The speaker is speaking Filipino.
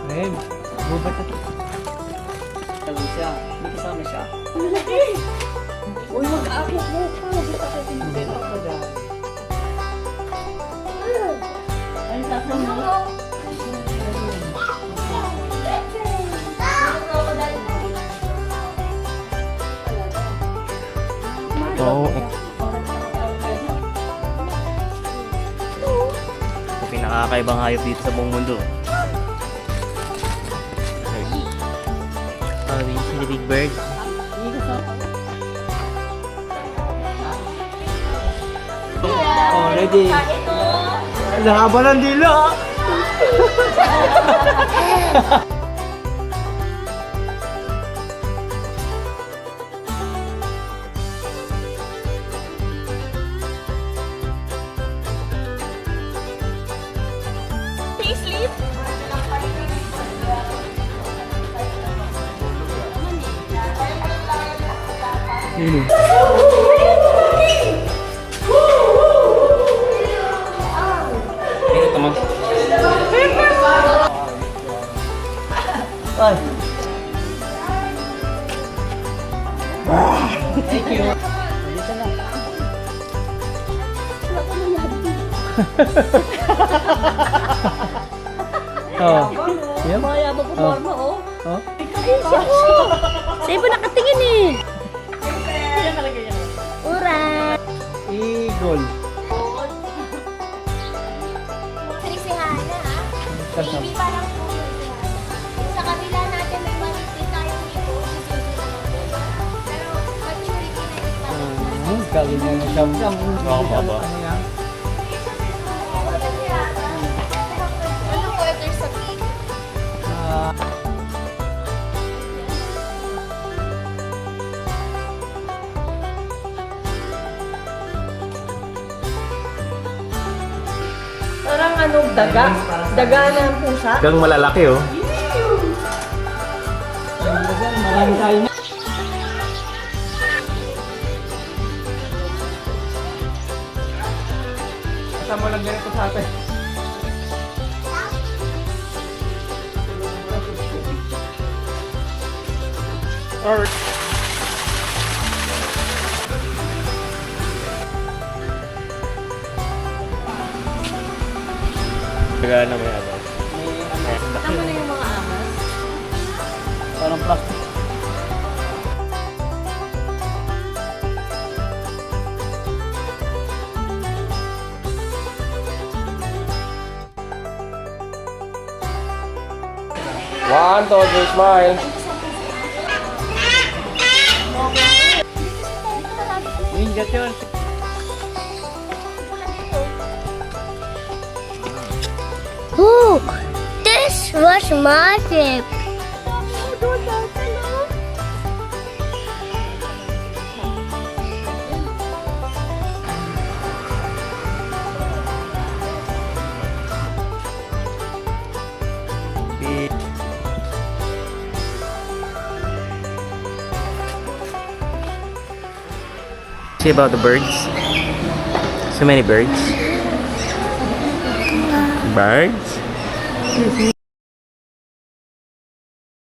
Ngayon, gubat na ito. Sabi siya, may kasama siya. Uy, mag-aakit mo ka. Hindi na ako dyan. Ay, tapos mo. Oo. Pinakakaibang hayop dito sa buong mundo. Oh, you see the big bird? Oh, ready. Ang haba ng dila. Sleep? Ito mo. Ay. Thank you. Dito na. Oh. Yan. Maya mo puporma, oh. Oh. Ay, siya po. Sa'yo po nakatingin eh. Ura. Eagle. Si Hana, ha? Baby pa lang po yun si Hana. Sa kabila natin may maliit din tayong dito. Si Suzy na lang po. Pero maturity na yung parang. Galing na ng siyam-siyam. Oo, baba. Ano yan? Anong order sa cake? Ah, Parang ano, daga. Daga na ang pusa. Gang malalaki oh. marami tayo na. Kasama lang ganito sa atin. Alright. Taga na may ano. Tama na yung mga amas. Parang plastic. One, two, three, smile. Ingat yun. Ooh, this was my trip. See about the birds? So many birds. Birds?